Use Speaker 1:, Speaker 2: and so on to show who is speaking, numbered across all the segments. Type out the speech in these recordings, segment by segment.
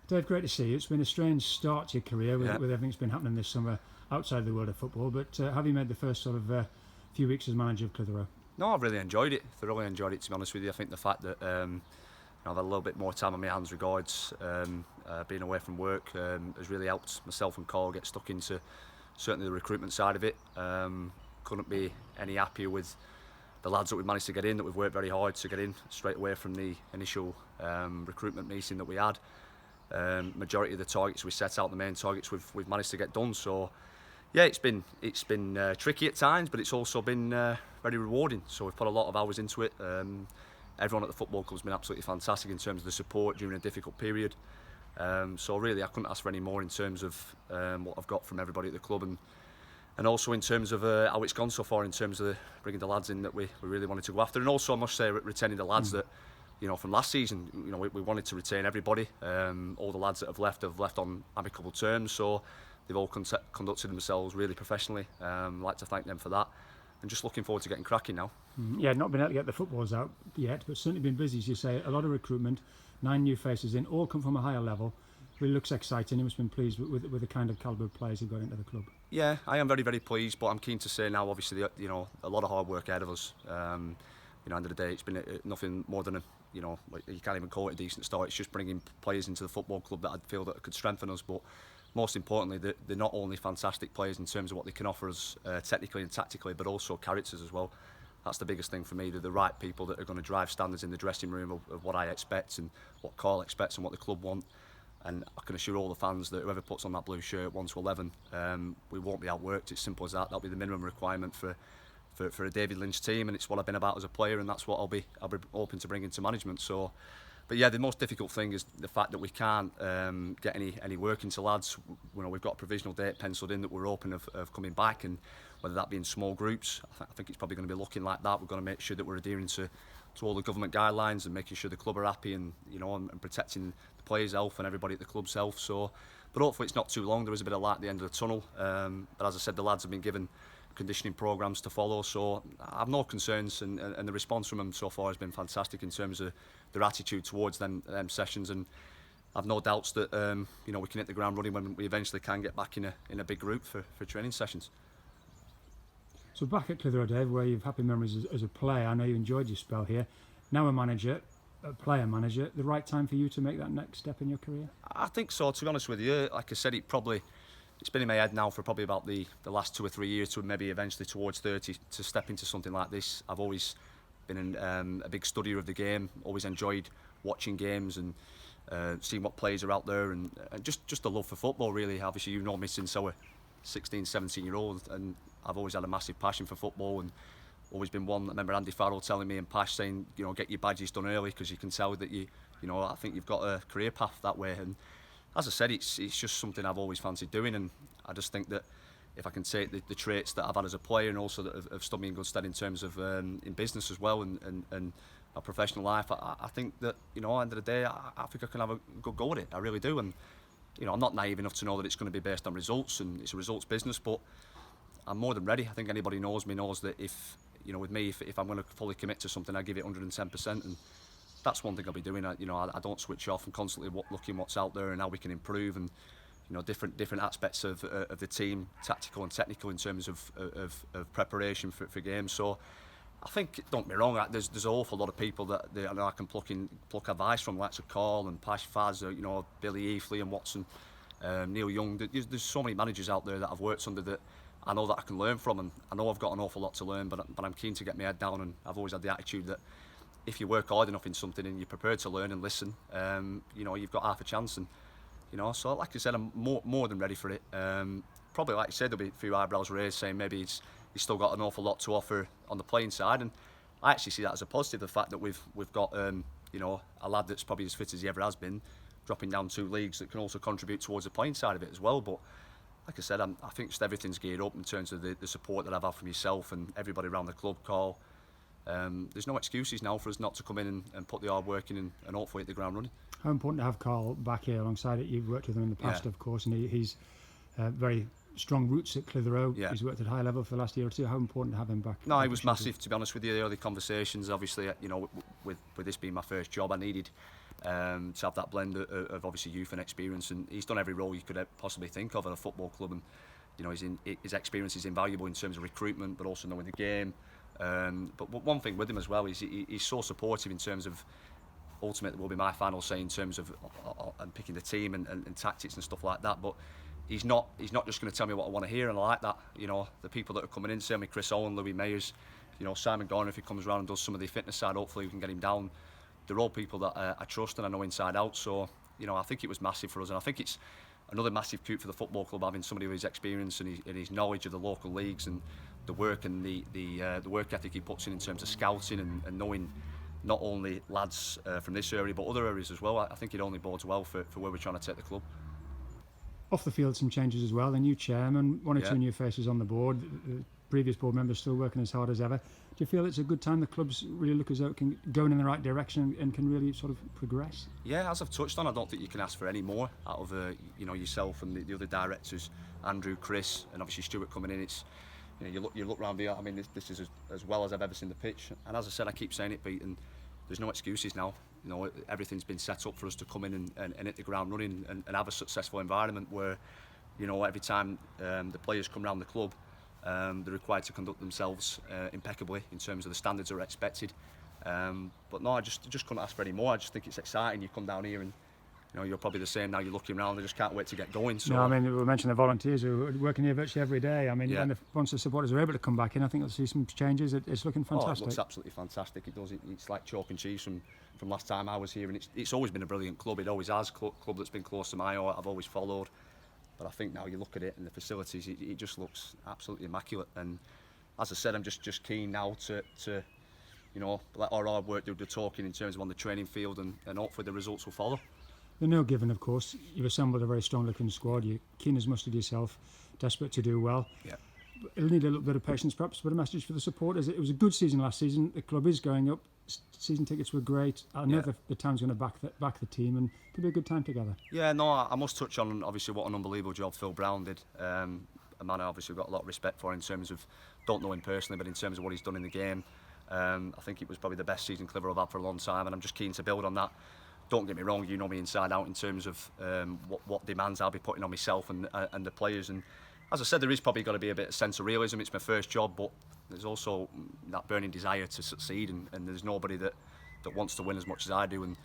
Speaker 1: Dave, great to see you. It's been a strange start to your career with everything that's been happening this summer outside the world of football, but have you made the first sort of few weeks as manager of Clitheroe?
Speaker 2: No, I've really enjoyed it. Thoroughly enjoyed it, to be honest with you. I think the fact that I've had a little bit more time on my hands regards being away from work has really helped myself and Karl get stuck into certainly the recruitment side of it. Couldn't be any happier with the lads that we've managed to get in, that we've worked very hard to get in straight away from the initial recruitment meeting that we had. Majority of the targets we set out, the main targets, we've managed to get done. So yeah, it's been tricky at times, but it's also been very rewarding. So we've put a lot of hours into it. Everyone at the football club's been absolutely fantastic in terms of the support during a difficult period. So really, I couldn't ask for any more in terms of what I've got from everybody at the club, and also in terms of how it's gone so far in terms of bringing the lads in that we really wanted to go after, and also I must say retaining the lads that, you know, from last season, you know, we wanted to retain everybody. All the lads that have left on amicable terms, so they've all conducted themselves really professionally. I'd like to thank them for that, and just looking forward to getting cracking now.
Speaker 1: Yeah, not been able to get the footballs out yet, but certainly been busy, as you say. A lot of recruitment, 9 new faces in, all come from a higher level. Really looks exciting. You must have been pleased with the kind of calibre of players who've got into the club.
Speaker 2: Yeah, I am very, very pleased, but I'm keen to say now, obviously, you know, a lot of hard work ahead of us. You know, end of the day, it's been nothing more than you can't even call it a decent start. It's just bringing players into the football club that I feel that could strengthen us. But most importantly, they're not only fantastic players in terms of what they can offer us technically and tactically, but also characters as well. That's the biggest thing for me. They're the right people that are going to drive standards in the dressing room of what I expect and what Karl expects and what the club want. And I can assure all the fans that whoever puts on that blue shirt 1 to 11, we won't be outworked. It's simple as that. That'll be the minimum requirement for a David Lynch team, and it's what I've been about as a player, and that's what I'll be hoping to bring into management. So, but yeah, the most difficult thing is the fact that we can't get any work into lads. You know, we've got a provisional date penciled in that we're hoping of coming back, and whether that be in small groups, I think it's probably going to be looking like that. We're going to make sure that we're adhering to all the government guidelines and making sure the club are happy, and you know, and protecting the players' health and everybody at the club's health. So, but hopefully it's not too long. There is a bit of light at the end of the tunnel. But as I said, the lads have been given conditioning programmes to follow, so I have no concerns, and the response from them so far has been fantastic in terms of their attitude towards them sessions, and I've no doubts that you know, we can hit the ground running when we eventually can get back in a big group for training sessions.
Speaker 1: So back at Clitheroe, Dave, where you've happy memories as a player, I know you enjoyed your spell here. Now a player manager, the right time for you to make that next step in your career?
Speaker 2: I think so, to be honest with you. Like I said, it's been in my head now for probably about the last 2 or 3 years, to maybe eventually towards 30, to step into something like this. I've always been a big studier of the game, always enjoyed watching games and seeing what players are out there, and just the love for football, really. Obviously, you know me since I was 16, 17-year-old, and I've always had a massive passion for football, and always been one. I remember Andy Farrell telling me and Pash saying, you know, get your badges done early, because you can tell that you know, I think you've got a career path that way. And as I said, it's just something I've always fancied doing, and I just think that if I can take the traits that I've had as a player, and also that have stood me in good stead in terms of in business as well, and my professional life, I think that, you know, at the end of the day, I think I can have a good go at it. I really do. And you know, I'm not naive enough to know that it's going to be based on results, and it's a results business, but I'm more than ready. I think anybody knows me knows that if, you know, with me, if I'm going to fully commit to something, I give it 110%, and that's one thing I'll be doing. I don't switch off, and constantly looking what's out there and how we can improve, and you know, different aspects of the team, tactical and technical, in terms of preparation for games. So I think, don't get me wrong, there's an awful lot of people that I know I can pluck advice from, like Karl and Pash, Faz, you know, Billy Eafley and Watson, Neil Young. There's so many managers out there that I've worked under that I know that I can learn from, and I know I've got an awful lot to learn, but I'm keen to get my head down, and I've always had the attitude that if you work hard enough in something and you're prepared to learn and listen, you know, you've got half a chance. And you know, so like I said, I'm more than ready for it. Probably, like you said, there'll be a few eyebrows raised saying maybe he's still got an awful lot to offer on the playing side, and I actually see that as a positive. The fact that we've got you know, a lad that's probably as fit as he ever has been, dropping down 2 leagues, that can also contribute towards the playing side of it as well. But like I said, I think just everything's geared up in terms of the support that I've had from yourself and everybody around the club, Karl. There's no excuses now for us not to come in and put the hard work in, and hopefully hit the ground running.
Speaker 1: How important to have Karl back here alongside it. You've worked with him in the past, of course, and he's very strong roots at Clitheroe.
Speaker 2: Yeah.
Speaker 1: He's worked at high level for the last year or two. How important to have him back?
Speaker 2: No, it was massive, to be honest with you. The early conversations, obviously, you know, with this being my first job, I needed to have that blend of obviously youth and experience, and he's done every role you could possibly think of at a football club, and you know, his experience is invaluable in terms of recruitment, but also knowing the game. But one thing with him as well is he's so supportive in terms of, ultimately will be my final say in terms of and picking the team and tactics and stuff like that. But he's not just going to tell me what I want to hear, and I like that. You know, the people that are coming in, certainly Chris Owen, Louis Mayers, you know, Simon Garner, if he comes around and does some of the fitness side, hopefully we can get him down. They're all people that I trust and I know inside out. So, you know, I think it was massive for us, and I think it's another massive coup for the football club, having somebody with his experience and his knowledge of the local leagues and the work and the work ethic he puts in terms of scouting and knowing not only lads from this area but other areas as well. I think it only bodes well for where we're trying to take the club.
Speaker 1: Off the field, some changes as well. A new chairman, one or two new faces on the board. The previous board members still working as hard as ever. Do you feel it's a good time the clubs really look as though it can go in the right direction and can really sort of progress? Yeah,
Speaker 2: as I've touched on, I don't think you can ask for any more out of you know, yourself and the other directors, Andrew, Chris, and obviously Stuart coming in. It's, you know, you look round here. I mean, this is as well as I've ever seen the pitch. And as I said, I keep saying it, Pete, and there's no excuses now. You know, everything's been set up for us to come in and hit the ground running and have a successful environment where, you know, every time the players come around the club, they're required to conduct themselves impeccably in terms of the standards that are expected. But no, I just couldn't ask for any more. I just think it's exciting. You come down here and, you know, you're probably the same now. You're looking around, I just can't wait to get going. So,
Speaker 1: no, I mean, we mentioned the volunteers who are working here virtually every day. I mean, once the supporters are able to come back in, I think we'll see some changes. It's looking fantastic.
Speaker 2: Oh, it looks absolutely fantastic. It does. It's like chalk and cheese from last time I was here, and it's always been a brilliant club. It always has. Club that's been close to my heart. I've always followed. But I think now you look at it and the facilities, it just looks absolutely immaculate. And as I said, I'm just keen now to you know, let our hard work do the talking in terms of on the training field, and hopefully the results will follow.
Speaker 1: They're no given, of course. You've assembled a very strong-looking squad. You're keen as mustard yourself, desperate to do well.
Speaker 2: Yeah.
Speaker 1: It'll need a little bit of patience, perhaps, but a message for the supporters. It was a good season last season. The club is going up. Season tickets were great. I know the town's going to back the team, and it could be a good time together. Yeah, no, I must touch on obviously what an unbelievable job Phil Brown did. A man I obviously got a lot of respect for in terms of, don't know him personally, but in terms of what he's done in the game. I think it was probably the best season Clitheroe have had for a long time, and I'm just keen to build on that. Don't get me wrong, you know me inside out in terms of what demands I'll be putting on myself and the players. And as I said, there is probably got to be a bit of sense of realism. It's my first job, but there's also that burning desire to succeed, and there's nobody that wants to win as much as I do. And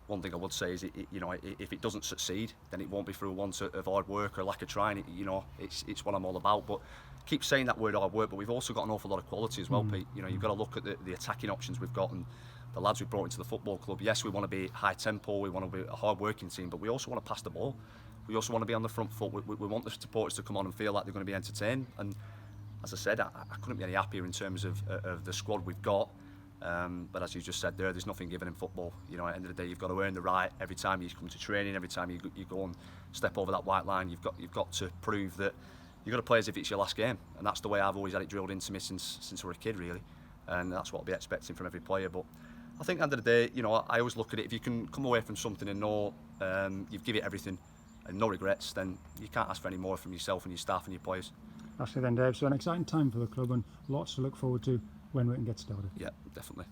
Speaker 1: one thing I would say is, you know, if it doesn't succeed, then it won't be through want of hard work or lack of trying. You know, it's what I'm all about. But I keep saying that word hard work, but we've also got an awful lot of quality as well, Pete. You know, you've got to look at the attacking options we've got and the lads we've brought into the football club. Yes, we want to be high tempo, we want to be a hard working team, but we also want to pass the ball. We also want to be on the front foot. We want the supporters to come on and feel like they're going to be entertained. And as I said, I couldn't be any happier in terms of the squad we've got. But as you just said there's nothing given in football. You know, at the end of the day, you've got to earn the right. Every time you come to training, every time you go and step over that white line, you've got to prove that you've got to play as if it's your last game. And that's the way I've always had it drilled into me since I was a kid, really. And that's what I'll be expecting from every player. But I think at the end of the day, you know, I always look at it, if you can come away from something and know you've given it everything and no regrets, then you can't ask for any more from yourself and your staff and your players. Actually then, Dave, so an exciting time for the club and lots to look forward to when we can get started.
Speaker 2: Yeah, definitely.